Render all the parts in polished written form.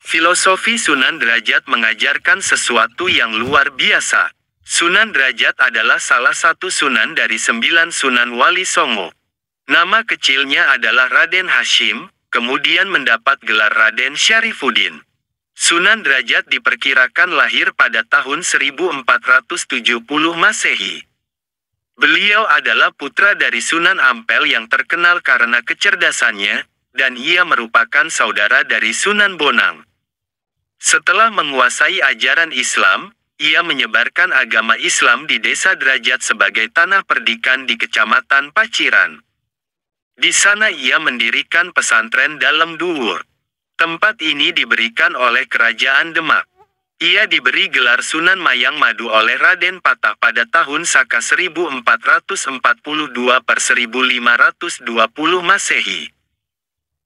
Filosofi Sunan Derajat mengajarkan sesuatu yang luar biasa. Sunan Derajat adalah salah satu sunan dari 9 Sunan Wali Songo. Nama kecilnya adalah Raden Hashim, kemudian mendapat gelar Raden Syarifuddin. Sunan Derajat diperkirakan lahir pada tahun 1470 Masehi. Beliau adalah putra dari Sunan Ampel yang terkenal karena kecerdasannya, dan ia merupakan saudara dari Sunan Bonang. Setelah menguasai ajaran Islam, ia menyebarkan agama Islam di Desa Derajat sebagai tanah perdikan di Kecamatan Paciran. Di sana ia mendirikan pesantren Dalam Duwur. Tempat ini diberikan oleh Kerajaan Demak. Ia diberi gelar Sunan Mayang Madu oleh Raden Patah pada tahun Saka 1442 per 1520 Masehi.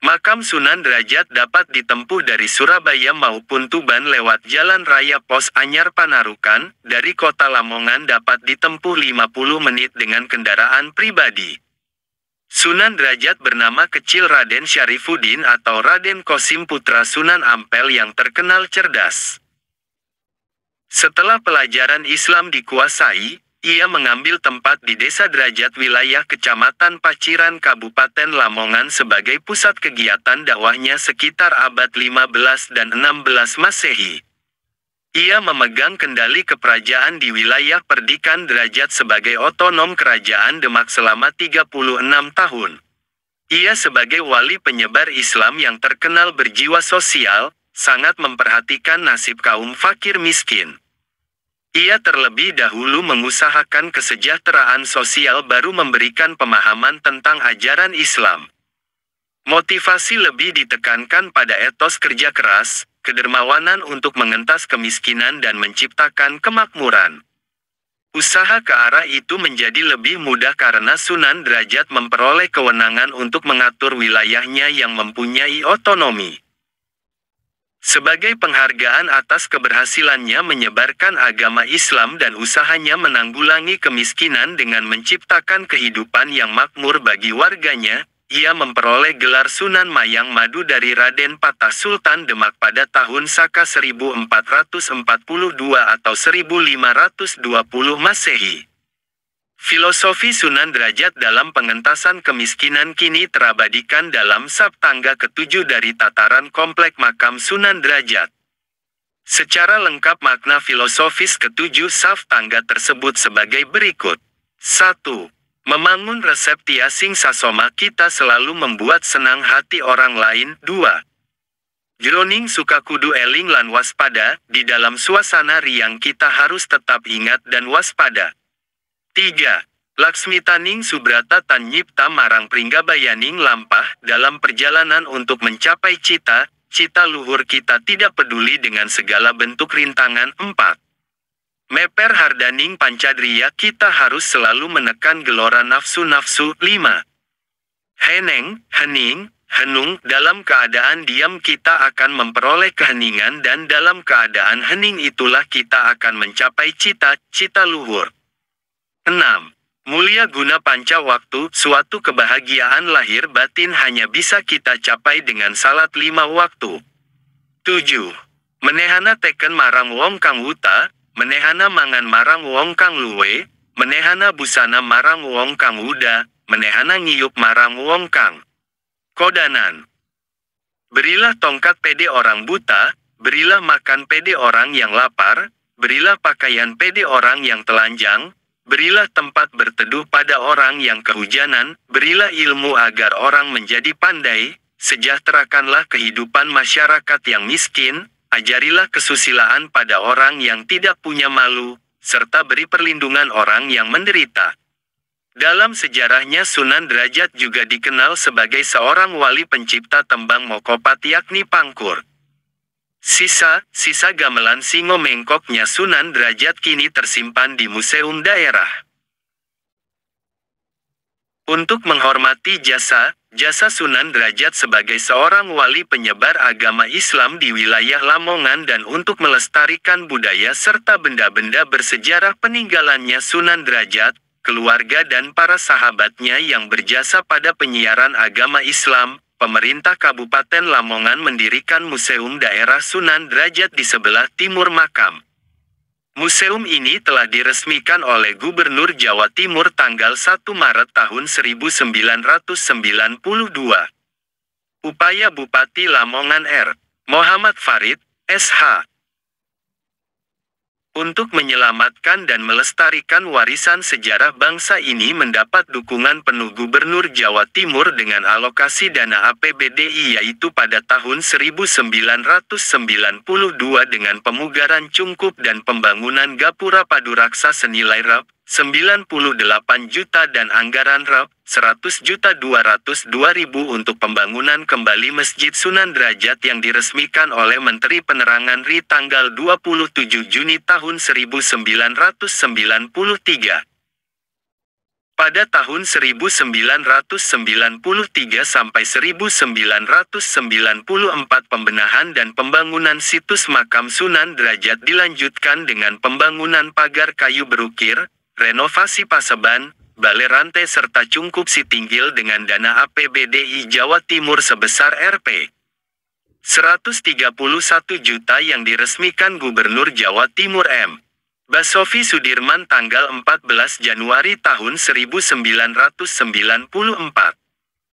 Makam Sunan Derajat dapat ditempuh dari Surabaya maupun Tuban lewat Jalan Raya Pos Anyar Panarukan. Dari kota Lamongan dapat ditempuh 50 menit dengan kendaraan pribadi. Sunan Derajat bernama kecil Raden Syarifuddin atau Raden Kosim putra Sunan Ampel yang terkenal cerdas. Setelah pelajaran Islam dikuasai, ia mengambil tempat di Desa Derajat wilayah Kecamatan Paciran Kabupaten Lamongan sebagai pusat kegiatan dakwahnya sekitar abad 15 dan 16 Masehi. Ia memegang kendali keperajaan di wilayah Perdikan Derajat sebagai otonom Kerajaan Demak selama 36 tahun. Ia sebagai wali penyebar Islam yang terkenal berjiwa sosial, sangat memperhatikan nasib kaum fakir miskin. Ia terlebih dahulu mengusahakan kesejahteraan sosial baru memberikan pemahaman tentang ajaran Islam. Motivasi lebih ditekankan pada etos kerja keras, kedermawanan untuk mengentas kemiskinan dan menciptakan kemakmuran. Usaha ke arah itu menjadi lebih mudah karena Sunan Derajat memperoleh kewenangan untuk mengatur wilayahnya yang mempunyai otonomi. Sebagai penghargaan atas keberhasilannya menyebarkan agama Islam dan usahanya menanggulangi kemiskinan dengan menciptakan kehidupan yang makmur bagi warganya, ia memperoleh gelar Sunan Mayang Madu dari Raden Patah Sultan Demak pada tahun Saka 1442 atau 1520 Masehi. Filosofi Sunan Derajat dalam pengentasan kemiskinan kini terabadikan dalam Saptangga ke-7 dari tataran komplek makam Sunan Derajat. Secara lengkap makna filosofis ke-7 Saptangga tersebut sebagai berikut. 1. Membangun resep tiasing sasoma kita selalu membuat senang hati orang lain. 2. Jroning suka kudu eling lan waspada, di dalam suasana riang kita harus tetap ingat dan waspada. 3. Laksmitaning subrata tan nyipta marang pringgabayaning lampah dalam perjalanan untuk mencapai cita luhur kita tidak peduli dengan segala bentuk rintangan. 4. Meper hardaning pancadriya kita harus selalu menekan gelora nafsu-nafsu. 5. Heneng, hening, henung, dalam keadaan diam kita akan memperoleh keheningan dan dalam keadaan hening itulah kita akan mencapai cita luhur. 6. Mulia guna panca waktu, suatu kebahagiaan lahir batin hanya bisa kita capai dengan salat 5 waktu. 7. Menehana teken marang wong kang wuta, menehana mangan marang wong kang luwe, menehana busana marang wong kang wuda, menehana ngiyup marang wong kang kodanan. Berilah tongkat pede orang buta, berilah makan pede orang yang lapar, berilah pakaian pede orang yang telanjang, berilah tempat berteduh pada orang yang kehujanan, berilah ilmu agar orang menjadi pandai, sejahterakanlah kehidupan masyarakat yang miskin, ajarilah kesusilaan pada orang yang tidak punya malu, serta beri perlindungan orang yang menderita. Dalam sejarahnya Sunan Derajat juga dikenal sebagai seorang wali pencipta tembang Mokopat yakni Pangkur. Sisa gamelan singo mengkoknya Sunan Derajat kini tersimpan di museum daerah. Untuk menghormati jasa Sunan Derajat sebagai seorang wali penyebar agama Islam di wilayah Lamongan dan untuk melestarikan budaya serta benda-benda bersejarah peninggalannya Sunan Derajat, keluarga dan para sahabatnya yang berjasa pada penyiaran agama Islam, pemerintah Kabupaten Lamongan mendirikan Museum Daerah Sunan Derajat di sebelah timur makam. Museum ini telah diresmikan oleh Gubernur Jawa Timur tanggal 1 Maret tahun 1992. Upaya Bupati Lamongan R. Muhammad Farid, SH. Untuk menyelamatkan dan melestarikan warisan sejarah bangsa ini mendapat dukungan penuh Gubernur Jawa Timur dengan alokasi dana APBDI yaitu pada tahun 1992 dengan pemugaran Cungkup dan pembangunan Gapura Paduraksha senilai Rp. 98 juta dan anggaran Rp. 100.202.000 untuk pembangunan kembali Masjid Sunan Derajat yang diresmikan oleh Menteri Penerangan RI tanggal 27 Juni tahun 1993. Pada tahun 1993 sampai 1994 pembenahan dan pembangunan situs makam Sunan Derajat dilanjutkan dengan pembangunan pagar kayu berukir, renovasi paseban, balai rantai serta Cungkup Sitinggil dengan dana APBDI Jawa Timur sebesar Rp. 131 juta yang diresmikan Gubernur Jawa Timur M. Basuki Sudirman tanggal 14 Januari tahun 1994.